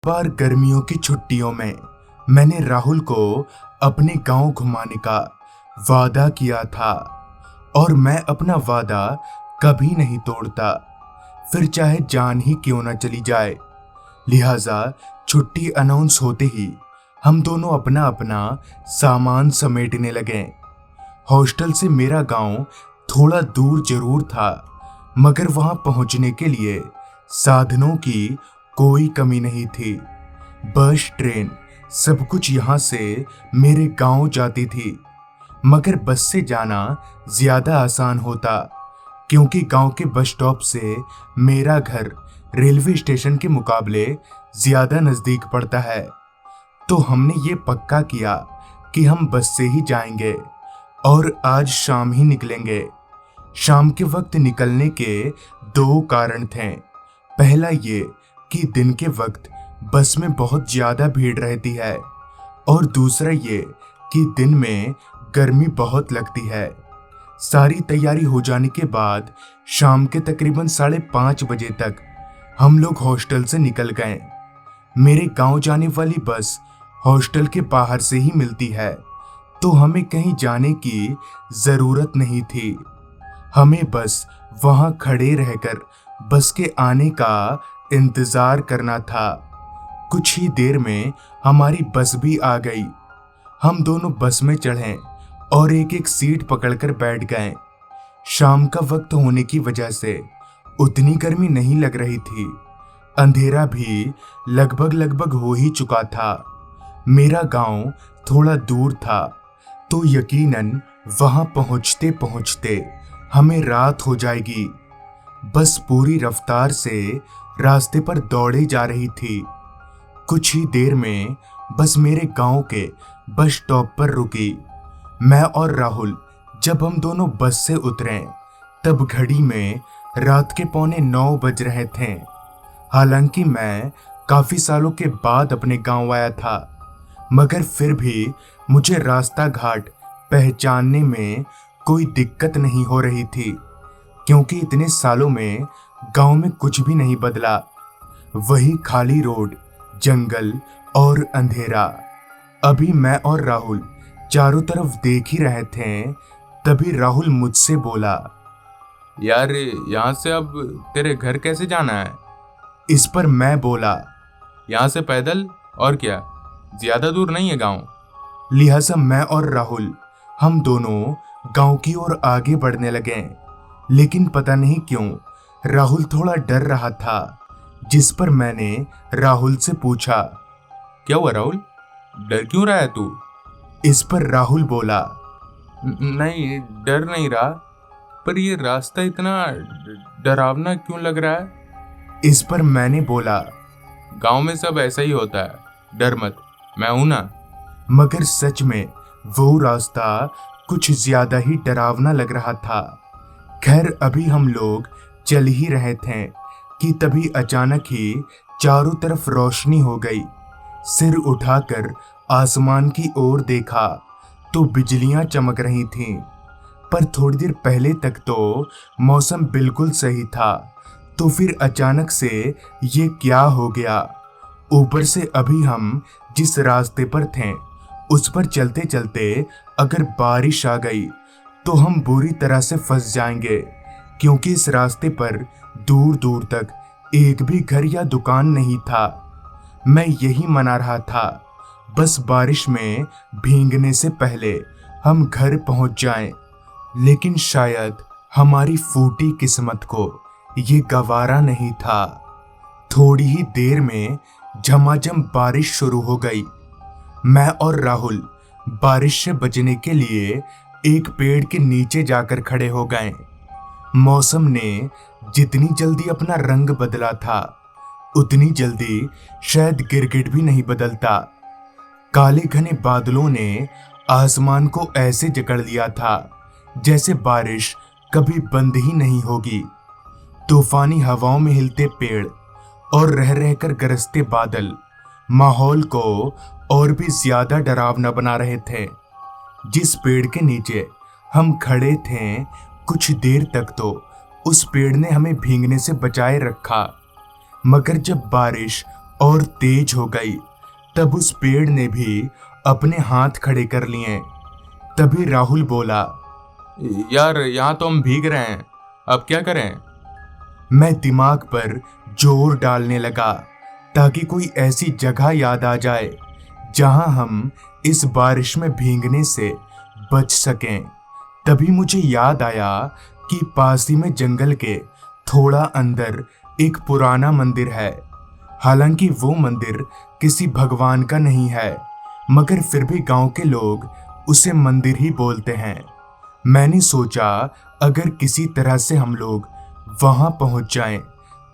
बार गर्मियों की छुट्टियों में मैंने राहुल को अपने गांव घुमाने का वादा किया था और मैं अपना वादा कभी नहीं तोड़ता, फिर चाहे जान ही क्यों ना चली जाए। लिहाजा छुट्टी अनाउंस होते ही हम दोनों अपना अपना सामान समेटने लगे। हॉस्टल से मेरा गांव थोड़ा दूर जरूर था, मगर वहां पहुंचने के लिए साधनों की कोई कमी नहीं थी। बस, ट्रेन, सब कुछ यहाँ से मेरे गांव जाती थी, मगर बस से जाना ज्यादा आसान होता, क्योंकि गांव के बस स्टॉप से मेरा घर रेलवे स्टेशन के मुकाबले ज्यादा नजदीक पड़ता है। तो हमने ये पक्का किया कि हम बस से ही जाएंगे और आज शाम ही निकलेंगे। शाम के वक्त निकलने के दो कारण थे। पहला ये कि दिन के वक्त बस में बहुत ज्यादा भीड़ रहती है, और दूसरा ये कि दिन में गर्मी बहुत लगती है। सारी तैयारी हो जाने के बाद शाम के तकरीबन 5:30 बजे तक हम लोग हॉस्टल से निकल गए। मेरे गांव जाने वाली बस हॉस्टल के बाहर से ही मिलती है, तो हमें कहीं जाने की जरूरत नहीं थी। हमें बस वहां खड़े रहकर बस के आने का इंतजार करना था। कुछ ही देर में हमारी बस भी आ गई। हम दोनों बस में चढ़े और एक एक सीट पकड़कर बैठ गए। शाम का वक्त होने की वजह से उतनी गर्मी नहीं लग रही थी। अंधेरा भी लगभग लगभग हो ही चुका था। मेरा गांव थोड़ा दूर था, तो यकीनन वहां पहुंचते पहुंचते हमें रात हो जाएगी। बस पूरी रफ्तार से रास्ते पर दौड़े जा रही थी। कुछ ही देर में बस मेरे गांव के बस स्टॉप पर रुकी। मैं और राहुल जब हम दोनों बस से उतरे, तब घड़ी में रात के 9:15 बज रहे थे। हालांकि मैं काफी सालों के बाद अपने गांव आया था, मगर फिर भी मुझे रास्ता घाट पहचानने में कोई दिक्कत नहीं हो रही थी, क्योंकि इतने सालों में गांव में कुछ भी नहीं बदला। वही खाली रोड, जंगल और अंधेरा। अभी मैं और राहुल चारों तरफ देख ही रहे थे, तभी राहुल मुझसे बोला, यार यहाँ से अब तेरे घर कैसे जाना है? इस पर मैं बोला, यहाँ से पैदल, और क्या, ज्यादा दूर नहीं है गांव। लिहाजा मैं और राहुल हम दोनों गांव की ओर आगे बढ़ने लगे। लेकिन पता नहीं क्यों राहुल थोड़ा डर रहा था, जिस पर मैंने राहुल से पूछा, क्या हुआ राहुल, डर क्यों रहा है तू? इस पर राहुल बोला, नहीं, डर नहीं रहा, पर ये रास्ता इतना डरावना क्यों लग रहा है? इस पर मैंने बोला, गांव में सब ऐसा ही होता है, डर मत, मैं हूं ना। मगर सच में वो रास्ता कुछ ज्यादा ही डरावना लग रहा था। खैर, अभी हम लोग चल ही रहे थे कि तभी अचानक ही चारों तरफ रोशनी हो गई। सिर उठाकर आसमान की ओर देखा तो बिजलियां चमक रही थीं। पर थोड़ी देर पहले तक तो मौसम बिल्कुल सही था, तो फिर अचानक से ये क्या हो गया। ऊपर से अभी हम जिस रास्ते पर थे उस पर चलते चलते अगर बारिश आ गई तो हम बुरी तरह से फंस जाएंगे, क्योंकि इस रास्ते पर दूर दूर तक एक भी घर या दुकान नहीं था। मैं यही मना रहा था, बस बारिश में भीगने से पहले हम घर पहुंच जाएं। लेकिन शायद हमारी फूटी किस्मत को ये गवारा नहीं था। थोड़ी ही देर में झमाझम बारिश शुरू हो गई। मैं और राहुल बारिश से बचने के लिए एक पेड़ के नीचे जाकर खड़े हो गए। मौसम ने जितनी जल्दी अपना रंग बदला था, उतनी जल्दी शायद गिरगिट भी नहीं बदलता। काले घने बादलों ने आसमान को ऐसे जकड़ लिया था जैसे बारिश कभी बंद ही नहीं होगी। तूफानी हवाओं में हिलते पेड़ और रह रहकर गरजते बादल माहौल को और भी ज्यादा डरावना बना रहे थे। जिस पेड़ के नीचे हम खड़े थे, कुछ देर तक तो उस पेड़ ने हमें भीगने से बचाए रखा, मगर जब बारिश और तेज हो गई। तब उस पेड़ ने भी अपने हाथ खड़े कर लिए। तभी राहुल बोला, यार यहाँ तो हम भीग रहे हैं, अब क्या करें? मैं दिमाग पर जोर डालने लगा ताकि कोई ऐसी जगह याद आ जाए जहां हम इस बारिश में भीगने से बच सकें। तभी मुझे याद आया कि पास ही में जंगल के थोड़ा अंदर एक पुराना मंदिर है। हालांकि वो मंदिर किसी भगवान का नहीं है, मगर फिर भी गांव के लोग उसे मंदिर ही बोलते हैं। मैंने सोचा अगर किसी तरह से हम लोग वहां पहुंच जाएं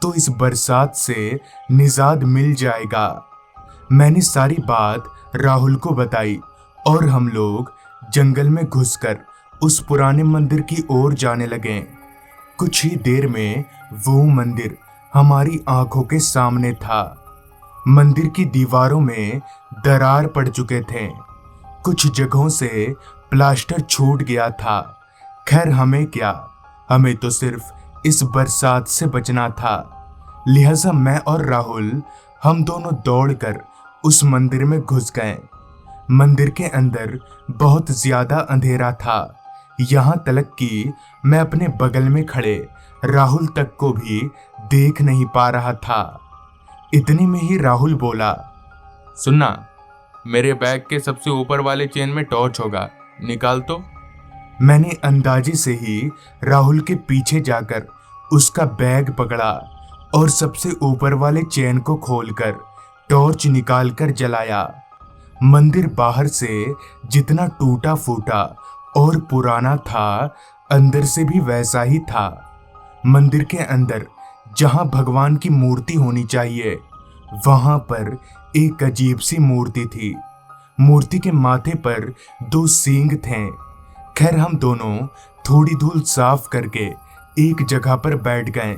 तो इस बरसात से निजात मिल जाएगा। मैंने सारी बात राहुल को बताई और हम लोग जंगल में घुसकर उस पुराने मंदिर की ओर जाने लगे। कुछ ही देर में वो मंदिर हमारी आंखों के सामने था। मंदिर की दीवारों में दरार पड़ चुके थे, कुछ जगहों से प्लास्टर छूट गया था। खैर हमें क्या, हमें तो सिर्फ इस बरसात से बचना था। लिहाजा मैं और राहुल हम दोनों दौड़कर उस मंदिर में घुस गए। मंदिर के अंदर बहुत ज्यादा अंधेरा था, यहाँ तक कि मैं अपने बगल में खड़े राहुल तक को भी देख नहीं पा रहा था। इतने में ही राहुल बोला, सुनना, मेरे बैग के सबसे ऊपर वाले चेन में टॉर्च होगा, निकाल तो। मैंने अंदाजे से ही राहुल के पीछे जाकर उसका बैग पकड़ा और सबसे ऊपर वाले चेन को खोलकर टॉर्च निकालकर जलाया। मंदिर बाहर से जितना टूटा फूटा और पुराना था, अंदर से भी वैसा ही था। मंदिर के अंदर जहां भगवान की मूर्ति होनी चाहिए, वहां पर एक अजीब सी मूर्ति थी। मूर्ति के माथे पर 2 सींग थे। खैर हम दोनों थोड़ी धूल साफ करके एक जगह पर बैठ गए।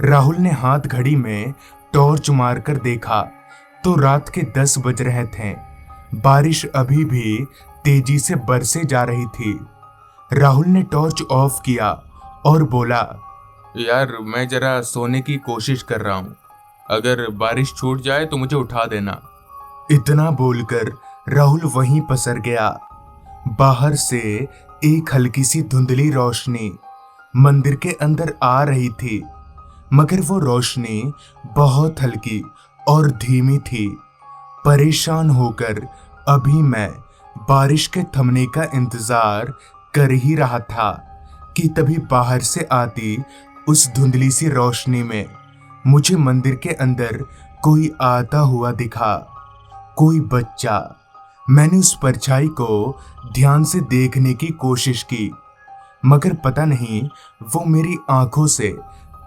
राहुल ने हाथ घड़ी में टॉर्च मारकर देखा तो रात के 10 बज रहे थे। बारिश अभी भी तेजी से बरसे जा रही थी। राहुल ने टॉर्च ऑफ किया और बोला, यार मैं जरा सोने की कोशिश कर रहा हूँ, अगर बारिश छूट जाए तो मुझे उठा देना। इतना बोलकर राहुल वहीं पसर गया। बाहर से एक हल्की सी धुंधली रोशनी मंदिर के अंदर आ रही थी, मगर वो रोशनी बहुत हल्की और धीमी थी। परेशान होकर अभी मैं बारिश के थमने का इंतजार कर ही रहा था कि तभी बाहर से आती उस धुंधली सी रोशनी में मुझे मंदिर के अंदर कोई आता हुआ दिखा, कोई बच्चा। मैंने उस परछाई को ध्यान से देखने की कोशिश की, मगर पता नहीं वो मेरी आंखों से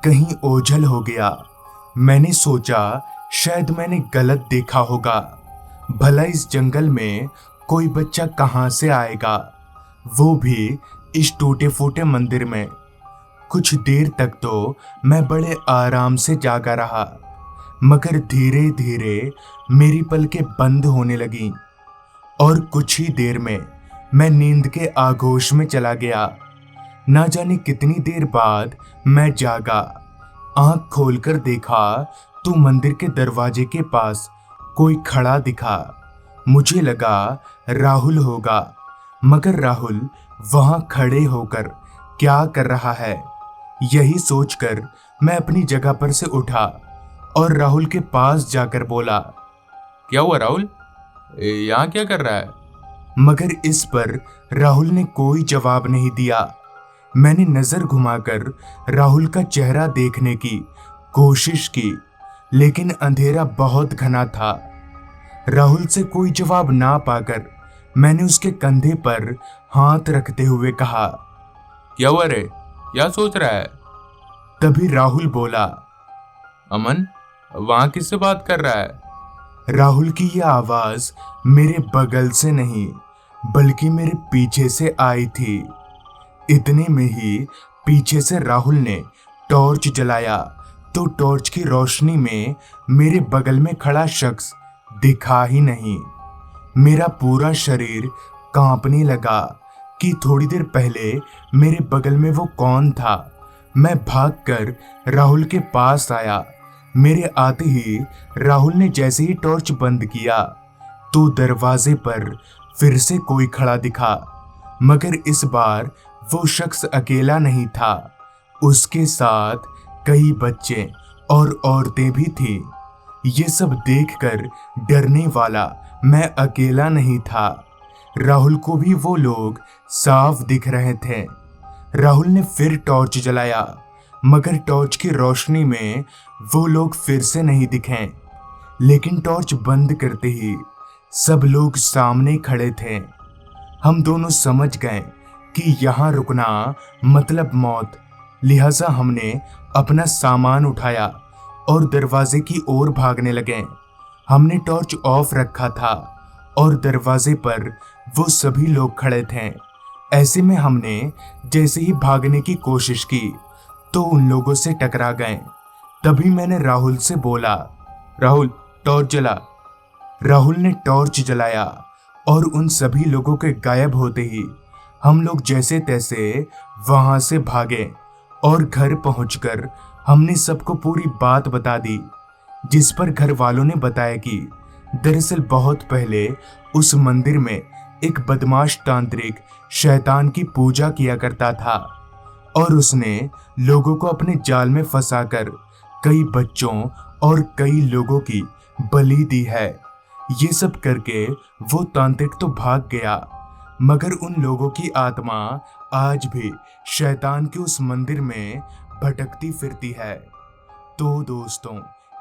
कहीं ओझल हो गया। मैंने सोचा शायद मैंने गलत देखा होगा, भला इस जंगल में कोई बच्चा कहाँ से आएगा, वो भी इस टूटे फूटे मंदिर में। कुछ देर तक तो मैं बड़े आराम से जागा रहा, मगर धीरे धीरे मेरी पलकें बंद होने लगीं और कुछ ही देर में मैं नींद के आगोश में चला गया। ना जाने कितनी देर बाद मैं जागा। आंख खोलकर देखा तो मंदिर के दरवाजे के पास कोई खड़ा दिखा। मुझे लगा राहुल होगा, मगर राहुल वहां खड़े होकर क्या कर रहा है, यही सोचकर मैं अपनी जगह पर से उठा और राहुल के पास जाकर बोला, क्या हुआ राहुल, यहाँ क्या कर रहा है? मगर इस पर राहुल ने कोई जवाब नहीं दिया। मैंने नजर घुमाकर राहुल का चेहरा देखने की कोशिश की, लेकिन अंधेरा बहुत घना था। राहुल से कोई जवाब ना पाकर मैंने उसके कंधे पर हाथ रखते हुए कहा, क्या हुआ रे, क्या सोच रहा है? तभी राहुल बोला, अमन, वहां किससे बात कर रहा है? राहुल की यह आवाज मेरे बगल से नहीं बल्कि मेरे पीछे से आई थी। इतने में ही पीछे से राहुल ने टॉर्च जलाया तो टॉर्च की रोशनी में मेरे बगल में खड़ा शख्स दिखा ही नहीं। मेरा पूरा शरीर कांपने लगा कि थोड़ी देर पहले मेरे बगल में वो कौन था। मैं भागकर राहुल के पास आया, मेरे आते ही राहुल ने जैसे ही टॉर्च बंद किया तो दरवाजे पर फिर से कोई खड़ा दिखा, मगर इस बार वो शख्स अकेला नहीं था। उसके साथ कई बच्चे और औरतें भी थी। ये सब देखकर डरने वाला मैं अकेला नहीं था। राहुल को भी वो लोग साफ दिख रहे थे। राहुल ने फिर टॉर्च जलाया, मगर टॉर्च की रोशनी में वो लोग फिर से नहीं दिखे। लेकिन टॉर्च बंद करते ही सब लोग सामने खड़े थे। हम दोनों समझ गए कि यहाँ रुकना मतलब मौत। लिहाजा हमने अपना सामान उठाया और दरवाजे की ओर भागने लगे। हमने टॉर्च ऑफ रखा था और दरवाजे पर वो सभी लोग खड़े थे। ऐसे में हमने जैसे ही भागने की कोशिश की तो उन लोगों से टकरा गए। तभी मैंने राहुल से बोला, राहुल टॉर्च जला। राहुल ने टॉर्च जलाया और उन सभी लोगों के गायब होते ही हम लोग जैसे तैसे वहां से भागे और घर पहुंचकर हमने सबको पूरी बात बता दी। जिस पर घर वालों ने बताया कि दरअसल बहुत पहले उस मंदिर में एक बदमाश तांत्रिक शैतान की पूजा किया करता था और उसने लोगों को अपने जाल में फंसाकर कई बच्चों और कई लोगों की बलि दी है। ये सब करके वो तांत्रिक तो भाग गया, मगर उन लोगों की आत्मा आज भी शैतान के उस मंदिर में भटकती फिरती है। तो दोस्तों,